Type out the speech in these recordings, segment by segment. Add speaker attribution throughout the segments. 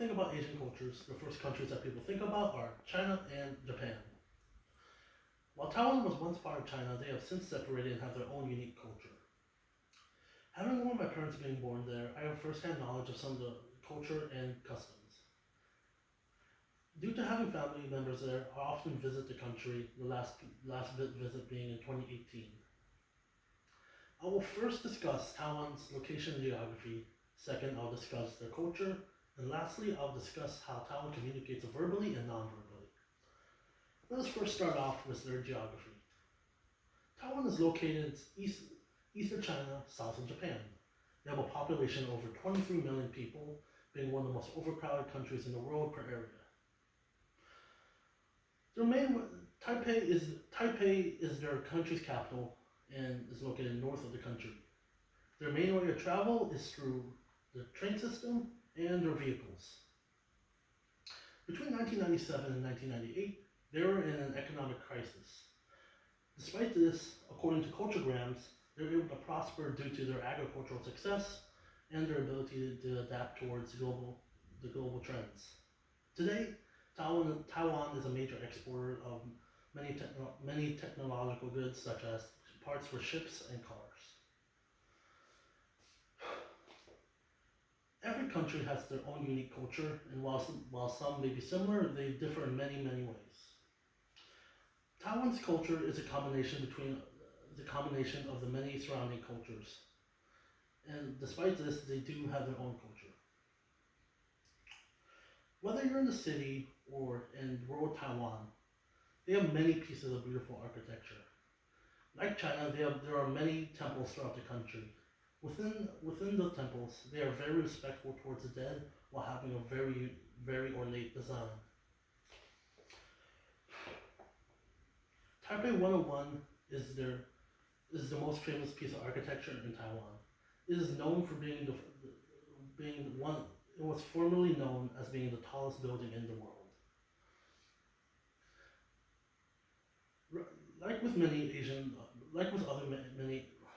Speaker 1: think about Asian cultures, the first countries that people think about are China and Japan. While Taiwan was once part of China, they have since separated and have their own unique culture. Having known my parents being born there, I have first-hand knowledge of some of the culture and customs. Due to having family members there, I often visit the country, the last visit being in 2018. I will first discuss Taiwan's location and geography. Second, I'll discuss their culture. And lastly, I'll discuss how Taiwan communicates verbally and non-verbally. Let us first start off with their geography. Taiwan is located in eastern China, south of Japan. They have a population of over 23 million people, being one of the most overcrowded countries in the world per area. Taipei is their country's capital and is located north of the country. Their main way of travel is through the train system and their vehicles. Between 1997 and 1998, they were in an economic crisis. Despite this, according to Culturegrams, they were able to prosper due to their agricultural success and their ability to adapt towards the global trends. Today, Taiwan is a major exporter of many technological goods such as parts for ships and cars. Every country has their own unique culture, and while some may be similar, they differ in many ways. Taiwan's culture is a combination of the many surrounding cultures, and despite this, they do have their own culture. Whether you're in the city or in rural Taiwan, they have many pieces of beautiful architecture. Like China, there are many temples throughout the country. Within the temples, they are very respectful towards the dead while having a very ornate design. Taipei 101 is the most famous piece of architecture in Taiwan. It is known for being one. It was formerly known as being the tallest building in the world.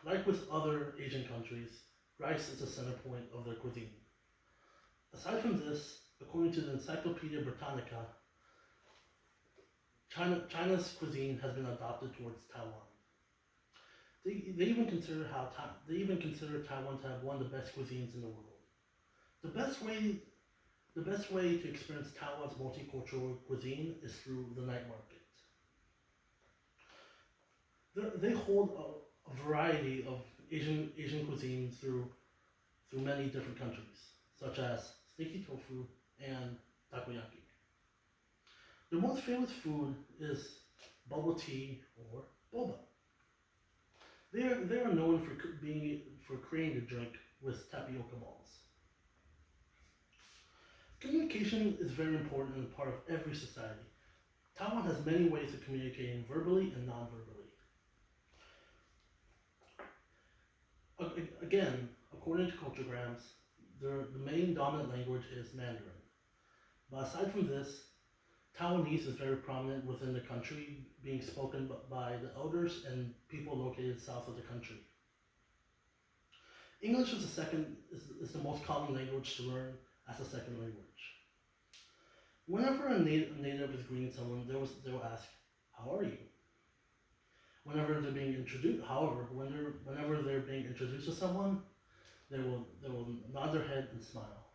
Speaker 1: Like with other Asian countries, rice is the center point of their cuisine. Aside from this, according to the Encyclopedia Britannica, China's cuisine has been adopted towards Taiwan. They even consider Taiwan to have one of the best cuisines in the world. The best way to experience Taiwan's multicultural cuisine is through the night market. They hold a variety of Asian cuisines through many different countries, such as sticky tofu and takoyaki. Their most famous food is bubble tea or boba. They are known for creating the drink with tapioca balls. Communication is very important and part of every society. Taiwan has many ways of communicating verbally and non-verbally. Again, according to Culturegrams, the main dominant language is Mandarin. But aside from this, Taiwanese is very prominent within the country, being spoken by the elders and people located south of the country. English is the most common language to learn as a second language. Whenever a native is greeting someone, they will ask, "How are you?" Whenever they're being introduced, however, whenever they're being introduced to someone, they will nod their head and smile.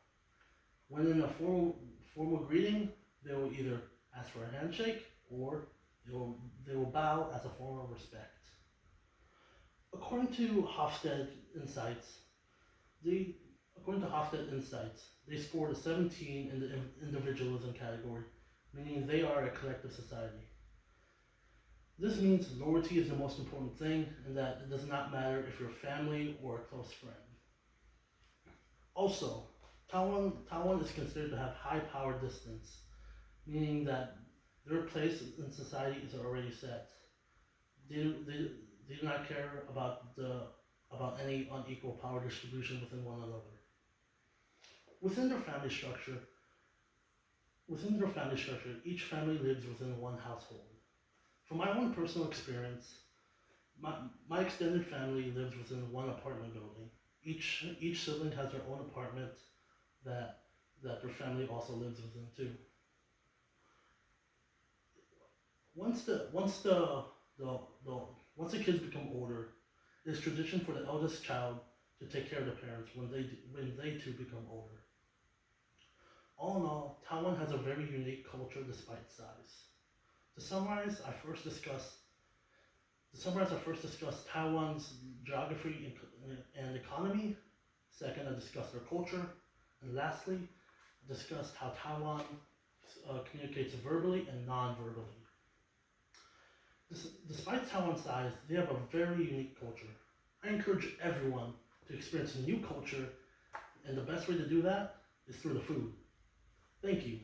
Speaker 1: When in a formal greeting, they will either ask for a handshake or they will bow as a form of respect. According to Hofstede Insights, they scored a 17 in the individualism category, meaning they are a collective society. This means loyalty is the most important thing, and that it does not matter if you're family or a close friend. Also, Taiwan is considered to have high power distance, meaning that their place in society is already set. They do not care about any unequal power distribution within one another. Within their family structure, each family lives within one household. From my own personal experience, my extended family lives within one apartment building. Each sibling has their own apartment that that their family also lives within too. Once the once the kids become older, it's tradition for the eldest child to take care of the parents when they too become older. All in all, Taiwan has a very unique culture despite its size. To summarize, I first discussed Taiwan's geography and economy. Second, I discussed their culture. And lastly, I discussed how Taiwan communicates verbally and non-verbally. Despite Taiwan's size, they have a very unique culture. I encourage everyone to experience a new culture, and the best way to do that is through the food. Thank you.